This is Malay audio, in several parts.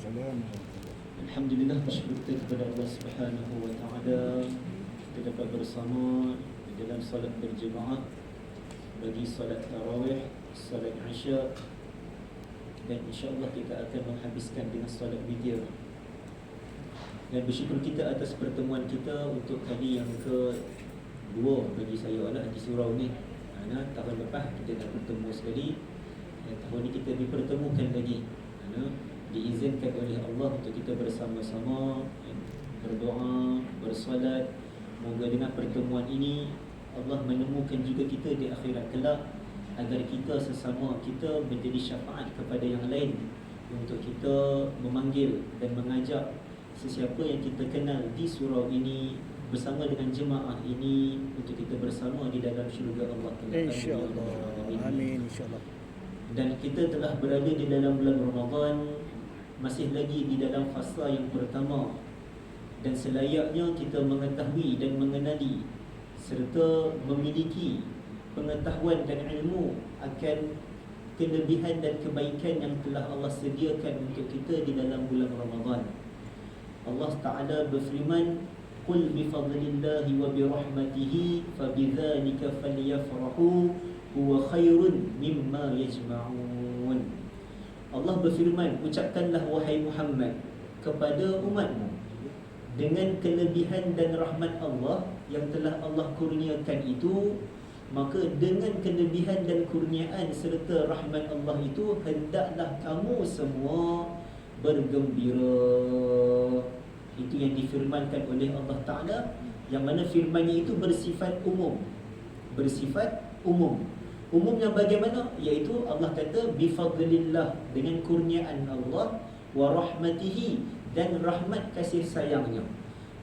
Alhamdulillah, bersyukur kita kepada Allah Subhanahu wa taala kita dapat bersama di dalam solat berjemaah bagi solat tarawih, solat Isya, dan insya-Allah kita akan menghabiskan dengan solat witir. Dan bersyukur kita atas pertemuan kita untuk kali yang kedua bagi saya di surau ni. Tahun lepas kita dah bertemu sekali, dan tahun ni kita dipertemukan lagi. Diizinkan oleh Allah untuk kita bersama-sama berdoa, bersolat. Moga dengan pertemuan ini Allah menemukan juga kita di akhirat kelak, agar kita sesama kita menjadi syafaat kepada yang lain, untuk kita memanggil dan mengajak sesiapa yang kita kenal di surau ini bersama dengan jemaah ini untuk kita bersama di dalam syurga Allah. InsyaAllah. Amin, insyaAllah. Dan kita telah berada di dalam bulan Ramadan, masih lagi di dalam fasa yang pertama, dan selayaknya kita mengetahui dan mengenali serta memiliki pengetahuan dan ilmu akan kelebihan dan kebaikan yang telah Allah sediakan untuk kita di dalam bulan Ramadan. Allah Ta'ala berfirman, "Qul bifadlillahi wa birahmatihi fabidzalika falyafrahu huwa khairun mimma yajma'un." Allah berfirman, ucapkanlah wahai Muhammad kepada umatmu, dengan kelebihan dan rahmat Allah yang telah Allah kurniakan itu, maka dengan kelebihan dan kurniaan serta rahmat Allah itu, hendaklah kamu semua bergembira. Itu yang difirmankan oleh Allah Ta'ala, yang mana firmannya itu bersifat umum. Bersifat umum. Umumnya bagaimana? Iaitu Allah kata bifadlillah, dengan kurniaan Allah, wa rahmatihi, dan rahmat kasih sayangnya.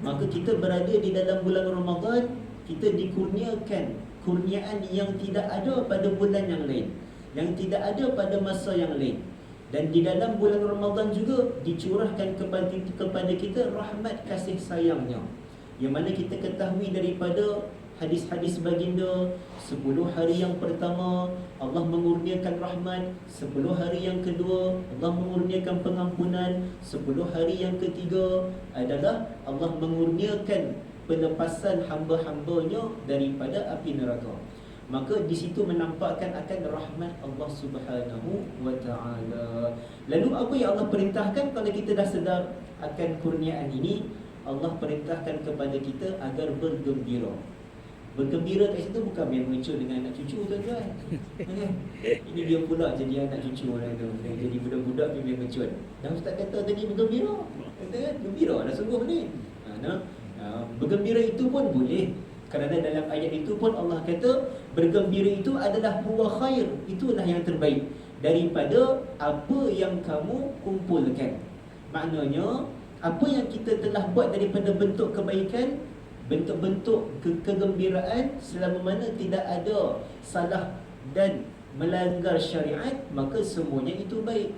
Maka kita berada di dalam bulan Ramadan, kita dikurniakan kurniaan yang tidak ada pada bulan yang lain, yang tidak ada pada masa yang lain. Dan di dalam bulan Ramadan juga dicurahkan kepada kita rahmat kasih sayangnya, yang mana kita ketahui daripada hadis-hadis baginda, 10 hari yang pertama Allah mengurniakan rahmat, 10 hari yang kedua Allah mengurniakan pengampunan, 10 hari yang ketiga adalah Allah mengurniakan pelepasan hamba-hambanya daripada api neraka. Maka di situ menampakkan akan rahmat Allah Subhanahu wa taala. Lalu apa yang Allah perintahkan kalau kita dah sedar akan kurniaan ini? Allah perintahkan kepada kita agar bergembira. Bergembira kat situ bukan main mencur dengan anak cucu, tuan-tuan. Ini dia pula jadi anak cucu orang tu. Jadi budak-budak dia main mencur. Dan ustaz kata tadi bergembira. Kata kan, gembira dah sungguh ni. Bergembira itu pun boleh, kerana dalam ayat itu pun Allah kata bergembira itu adalah huwa khair, itulah yang terbaik daripada apa yang kamu kumpulkan. Maknanya apa yang kita telah buat daripada bentuk kebaikan, bentuk-bentuk kegembiraan, selama mana tidak ada salah dan melanggar syariat, maka semuanya itu baik.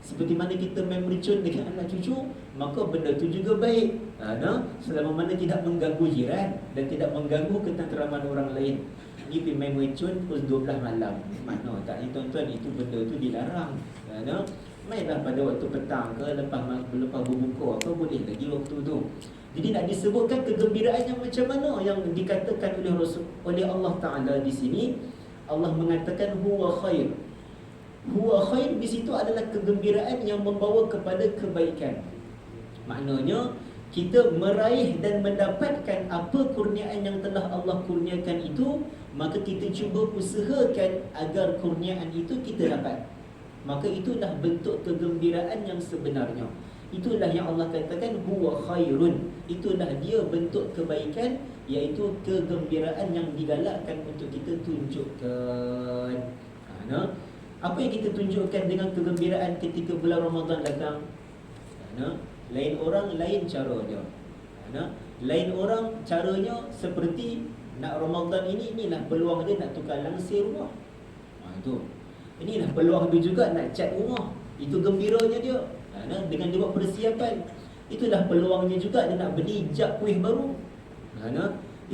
Seperti mana kita main mercun dengan anak cucu, maka benda itu juga baik. Selama mana tidak mengganggu jiran dan tidak mengganggu ketenteraman orang lain. Ini pergi main mercun pukul 12 malam, mana tak ni tuan-tuan, itu benda itu dilarang. Mainlah pada waktu petang ke, lepas berbuka apa, boleh lagi waktu tu. Jadi nak disebutkan kegembiraan yang macam mana yang dikatakan oleh Rasul, oleh Allah Ta'ala di sini. Allah mengatakan huwa khair. Huwa khair di situ adalah kegembiraan yang membawa kepada kebaikan. Maknanya kita meraih dan mendapatkan apa kurniaan yang telah Allah kurniakan itu, maka kita cuba usahakan agar kurniaan itu kita dapat. Maka itulah bentuk kegembiraan yang sebenarnya. Itulah yang Allah katakan huwa khairun. Itulah dia bentuk kebaikan, iaitu kegembiraan yang digalakkan untuk kita tunjukkan. Apa yang kita tunjukkan dengan kegembiraan ketika bulan Ramadan datang? Lain orang, lain cara dia. Lain orang caranya seperti nak Ramadan ini, inilah peluang dia nak tukar langsir rumah. Itu. Inilah peluang dia juga nak cat rumah. Itu gembiranya dia. Dengan dia buat persiapan. Itulah peluangnya juga dia nak beli jak kuih baru.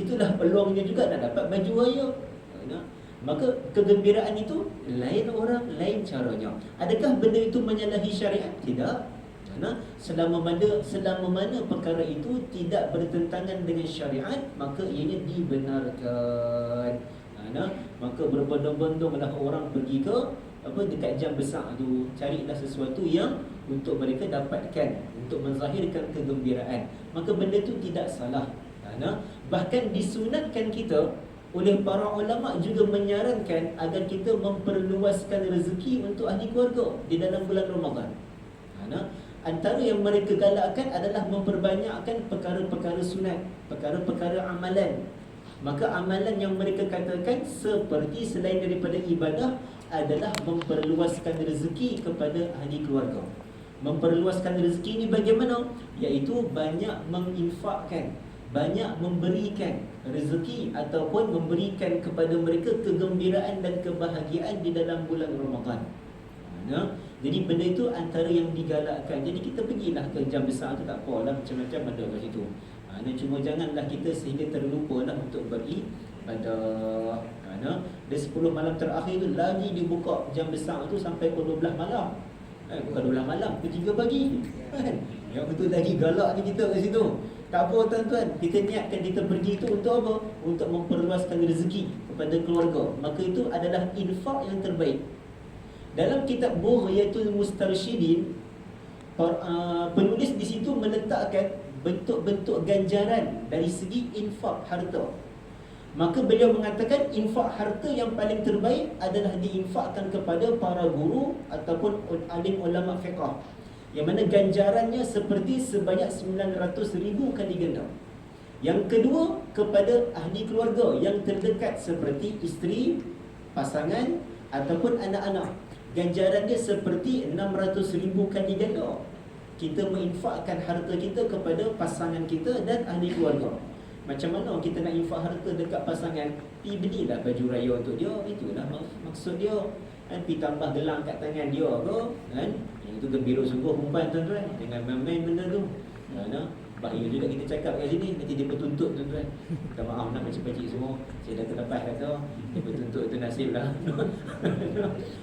Itulah peluangnya juga nak dapat baju raya. Maka kegembiraan itu lain orang, lain caranya. Adakah benda itu menyalahi syariat? Tidak. Selama mana perkara itu tidak bertentangan dengan syariat, maka ianya dibenarkan. Maka berbondong-bondonglah orang pergi ke dekat jam besar tu, carilah sesuatu yang untuk mereka dapatkan, untuk menzahirkan kegembiraan. Maka benda tu tidak salah. Bahkan disunatkan kita oleh para ulama juga menyarankan agar kita memperluaskan rezeki untuk ahli keluarga di dalam bulan Ramadan. Antara yang mereka galakkan adalah memperbanyakkan perkara-perkara sunat, perkara-perkara amalan. Maka amalan yang mereka katakan seperti selain daripada ibadah adalah memperluaskan rezeki kepada ahli keluarga. Memperluaskan rezeki ini bagaimana? Iaitu banyak menginfakkan, banyak memberikan rezeki ataupun memberikan kepada mereka kegembiraan dan kebahagiaan di dalam bulan Ramadan. Jadi benda itu antara yang digalakkan. Jadi kita pergilah ke jam besar tu, tak apalah, macam-macam ada kat situ. Cuma janganlah kita sehingga terlupalah untuk beribadah. Dari 10 malam terakhir tu lagi dibuka jam besar tu sampai pukul 12 malam. Bukan 12 malam, pukul 3 pagi. Yang betul lagi galaknya kita kat situ. Tak apa tuan-tuan, kita niatkan kita pergi itu untuk apa? Untuk memperluaskan rezeki kepada keluarga. Maka itu adalah infak yang terbaik. Dalam kitab Bughyatul Mustarsyidin, penulis di situ meletakkan bentuk-bentuk ganjaran dari segi infak harta. Maka beliau mengatakan infak harta yang paling terbaik adalah diinfakkan kepada para guru ataupun alim ulama fiqh, yang mana ganjarannya seperti sebanyak 900,000 kali ganda. Yang kedua, kepada ahli keluarga yang terdekat seperti isteri, pasangan ataupun anak-anak, ganjarannya seperti 600,000 kali ganda. Kita menginfakkan harta kita kepada pasangan kita dan ahli keluarga. Macam mana kita nak infak harta dekat pasangan? Pergi belilah baju raya untuk dia, itulah maksud dia. Pergi tambah gelang kat tangan dia ke, kan? Yang itu gembira sungguh perempuan tuan-tuan. Jangan main-main benda tu. Bahaya juga kita cakap kat sini, nanti dia bertuntut tuan-tuan. Minta maaf nak pakcik-pakcik semua, saya dah terlepas kata dia bertuntut, itu nasib lah.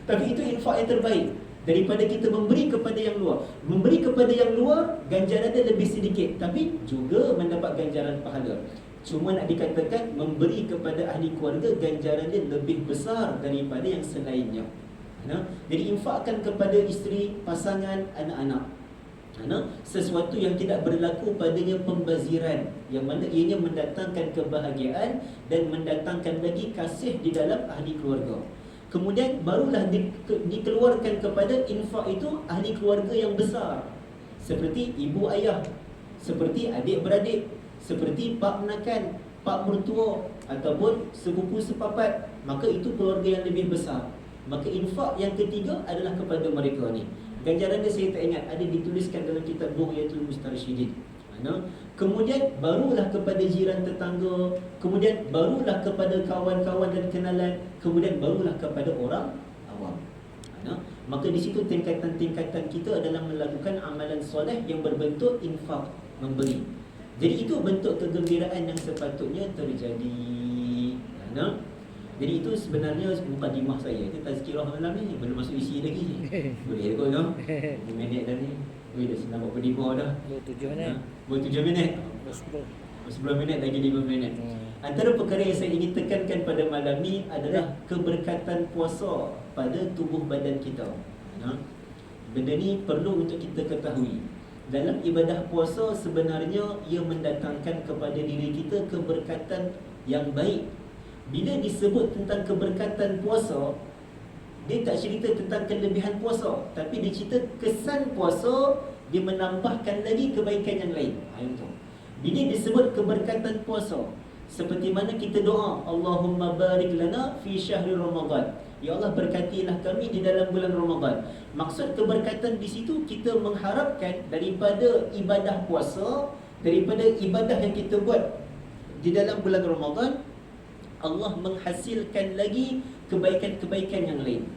Tapi itu infak yang terbaik daripada kita memberi kepada yang luar. Memberi kepada yang luar, ganjaran dia lebih sedikit, tapi juga mendapat ganjaran pahala. Cuma nak dikatakan memberi kepada ahli keluarga, ganjaran dia lebih besar daripada yang selainnya. Jadi infakkan kepada isteri, pasangan, anak-anak. Sesuatu yang tidak berlaku padanya pembaziran, yang mana ianya mendatangkan kebahagiaan dan mendatangkan lagi kasih di dalam ahli keluarga. Kemudian barulah dikeluarkan kepada infak itu ahli keluarga yang besar, seperti ibu ayah, seperti adik-beradik, seperti pak menakan, pak mertua ataupun sepupu sepapat. Maka itu keluarga yang lebih besar. Maka infak yang ketiga adalah kepada mereka ni. Ganjaran dia saya tak ingat, ada dituliskan dalam kitab Bughyatul Mustarsyidin. Kemudian barulah kepada jiran tetangga, kemudian barulah kepada kawan-kawan dan kenalan, kemudian barulah kepada orang awam. Maka di situ tingkatan-tingkatan kita adalah melakukan amalan soleh yang berbentuk infak, memberi. Jadi itu bentuk kegembiraan yang sepatutnya terjadi. Jadi itu sebenarnya mukadimah saya. Itu tazkirah malam ni, belum masuk isi lagi. Boleh kot no? 5 minit dah ni. Dah 9:45 dah. 27 minit. 27 minit. 10 minit lagi 5 minit. Antara perkara yang saya ingin tekankan pada malam ni adalah keberkatan puasa pada tubuh badan kita. Benda ni perlu untuk kita ketahui. Dalam ibadah puasa sebenarnya ia mendatangkan kepada diri kita keberkatan yang baik. Bila disebut tentang keberkatan puasa, dia tak cerita tentang kelebihan puasa, tapi dia cerita kesan puasa, dia menambahkan lagi kebaikan yang lain. Itu. Bila disebut keberkatan puasa, seperti mana kita doa, Allahumma barik lana fi syahri Ramadan. Ya Allah, berkatilah kami di dalam bulan Ramadan. Maksud keberkatan di situ, kita mengharapkan daripada ibadah puasa, daripada ibadah yang kita buat di dalam bulan Ramadan, Allah menghasilkan lagi kebaikan-kebaikan yang lain.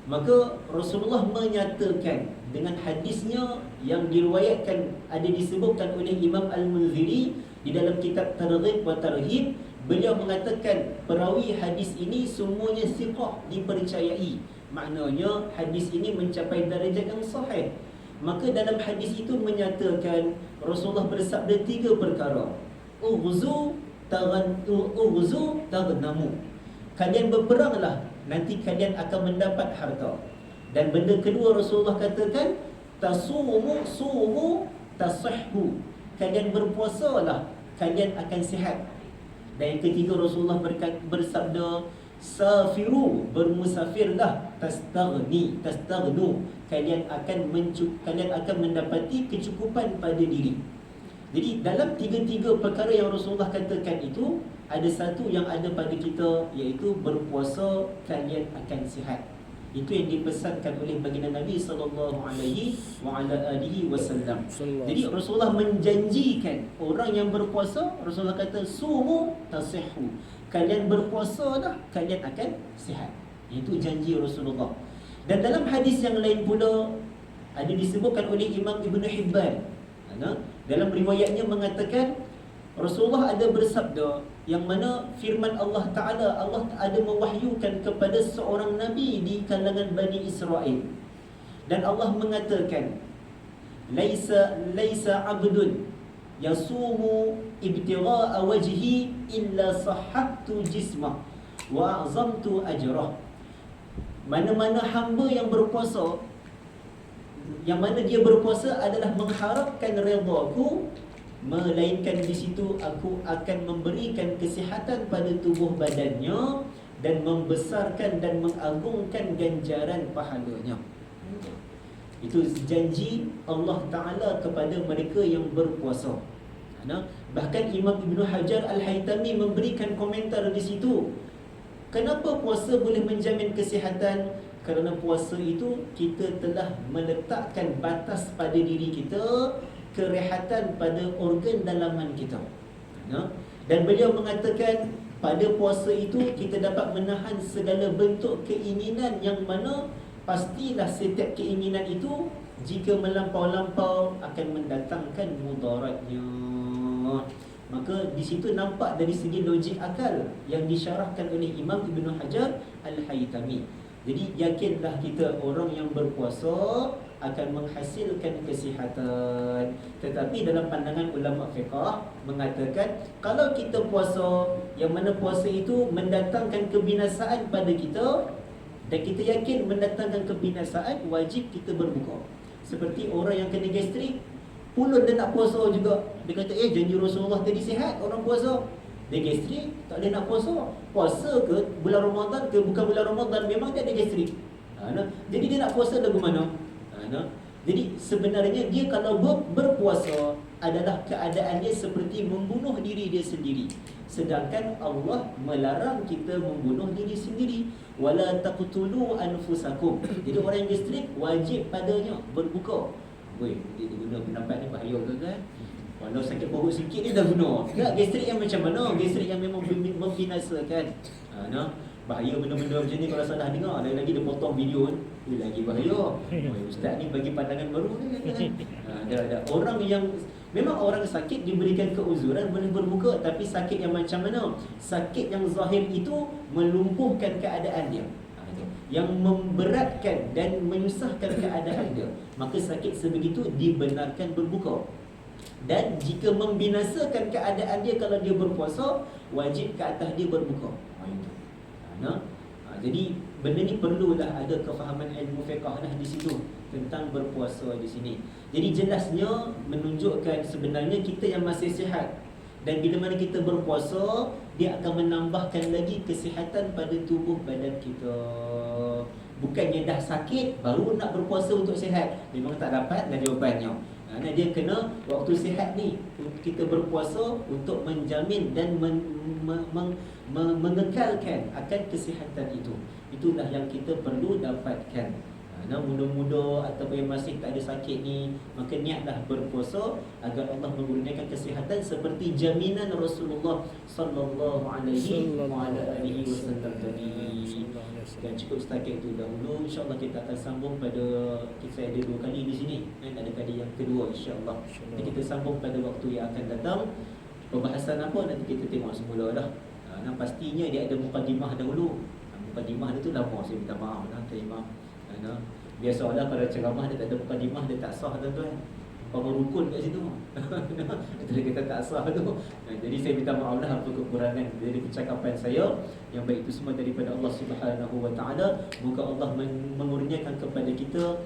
Maka Rasulullah menyatakan dengan hadisnya yang diriwayatkan, ada disebutkan oleh Imam Al-Munziri di dalam kitab Targhib wa Tarhib. Beliau mengatakan perawi hadis ini semuanya thiqah, dipercayai. Maknanya hadis ini mencapai darjat yang sahih. Maka dalam hadis itu menyatakan Rasulullah bersabda 3 perkara. Ughzu taghnamu. Kalian berperanglah, nanti kalian akan mendapat harta. Dan benda kedua Rasulullah katakan sumu tasihhu. Kalian berpuasalah, kalian akan sihat. Dan yang ketiga Rasulullah bersabda safiru, bermusafirlah, tastaghnu. Kalian akan mendapati kecukupan pada diri. Jadi dalam 3 perkara yang Rasulullah katakan itu, ada satu yang ada pada kita, iaitu berpuasa kalian akan sihat. Itu yang dipesankan oleh baginda Nabi sallallahu alaihi wasallam. Jadi Rasulullah menjanjikan orang yang berpuasa, Rasulullah kata sumu tasihhu. Kalian berpuasa dah, kalian akan sihat. Itu janji Rasulullah. Dan dalam hadis yang lain pula ada disebutkan oleh Imam Ibn Hibban. Dalam riwayatnya mengatakan Rasulullah ada bersabda, yang mana firman Allah Ta'ala, Allah ada mewahyukan kepada seorang Nabi di kalangan Bani Israel. Dan Allah mengatakan, Laisa abdun yasumu ibtigha'a wajhi illa sahhattu jismah wa a'zamtu ajrah. Mana-mana hamba yang berpuasa, yang mana dia berpuasa adalah mengharapkan redha-Ku, melainkan di situ aku akan memberikan kesihatan pada tubuh badannya dan membesarkan dan mengagungkan ganjaran pahalanya. Itu janji Allah Ta'ala kepada mereka yang berpuasa. Bahkan Imam Ibn Hajar Al-Haytami memberikan komentar di situ. Kenapa puasa boleh menjamin kesihatan? Kerana puasa itu kita telah meletakkan batas pada diri kita, kerehatan pada organ dalaman kita. Dan beliau mengatakan pada puasa itu kita dapat menahan segala bentuk keinginan, yang mana pastilah setiap keinginan itu jika melampau-lampau akan mendatangkan mudaratnya. Maka di situ nampak dari segi logik akal yang disyarahkan oleh Imam Ibn Hajar Al-Haytami. Jadi yakinlah kita orang yang berpuasa akan menghasilkan kesihatan. Tetapi dalam pandangan ulama fiqh mengatakan, kalau kita puasa, yang mana puasa itu mendatangkan kebinasaan pada kita, dan kita yakin mendatangkan kebinasaan, wajib kita berbuka. Seperti orang yang kena gastrik, pulun dia nak puasa juga. Dia kata, janji Rasulullah tadi sihat orang puasa. Dia gastrik, tak boleh nak puasa. Puasa ke bulan Ramadan ke bukan bulan Ramadan, memang dia ada gastrik. Jadi dia nak puasa lagu mana? Jadi sebenarnya dia kalau berpuasa adalah keadaannya seperti membunuh diri dia sendiri. Sedangkan Allah melarang kita membunuh diri sendiri. Wala taqtulu anfusakum. Jadi orang yang gastrik wajib padanya berbuka. Weh, dia guna pendapat ni bahaya ke kan? Kalau sakit perut sikit dia dah guna. Tak, gastrik yang macam mana? Gastrik yang memang membinasakan. Bahaya benda-benda macam ni kalau salah dengar. Lagi dia potong video kan, lagi bahaya. Ustaz ni bagi pandangan baru ni kan. Orang yang memang orang sakit diberikan keuzuran boleh berbuka, tapi sakit yang macam mana? Sakit yang zahir itu melumpuhkan keadaan dia, yang memberatkan dan menyusahkan keadaan dia, maka sakit sebegitu dibenarkan berbuka. Dan jika membinasakan keadaan dia kalau dia berpuasa, wajib ke atas dia berbuka. Jadi benda ni perlulah ada kefahaman ilmu fiqh dah di situ tentang berpuasa di sini. Jadi jelasnya menunjukkan sebenarnya kita yang masih sihat, dan bila mana kita berpuasa, dia akan menambahkan lagi kesihatan pada tubuh badan kita. Bukannya dah sakit baru nak berpuasa untuk sihat, memang tak dapat dah jawapannya. Dia kena waktu sihat ni kita berpuasa untuk menjamin dan mengekalkan akan kesihatan itu. Itulah yang kita perlu dapatkan. Muda-muda ataupun yang masih tak ada sakit ni, maka niatlah berpuasa agar Allah mengurniakan kesihatan seperti jaminan Rasulullah sallallahu alaihi wasallam tadi. Dan cukup setakat itu dahulu. InsyaAllah kita akan sambung pada, kita ada 2 kali di sini, ada kali yang kedua insyaAllah. Nanti kita sambung pada waktu yang akan datang. Pembahasan apa nanti kita tengok semula dah. Pastinya dia ada mukadimah dahulu. Mukadimah dia tu lama, saya minta maaf terima. Biasalah pada ceramah dia tak ada mukadimah, dia tak sah tuan-tuan. Rukun kat situ. Itu dia kata tak sah tu. Jadi saya minta maaf lah apa kekurangan dari percakapan saya. Yang baik itu semua daripada Allah Subhanahu Wa Taala. Moga Allah mengurniakan kepada kita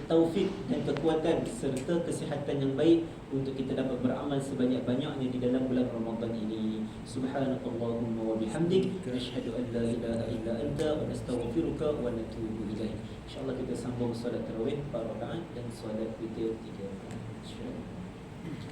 taufik dan kekuatan serta kesihatan yang baik untuk kita dapat beramal sebanyak-banyaknya di dalam bulan Ramadan ini. Subhanakallahumma wa bihamdik, asyhadu an la ilaha illa anta, wa nastaghfiruka wa natubu ilaik. InsyaAllah kita sambung solat tarawih 4 rakaat dan solat witir 3 rakaat. InsyaAllah.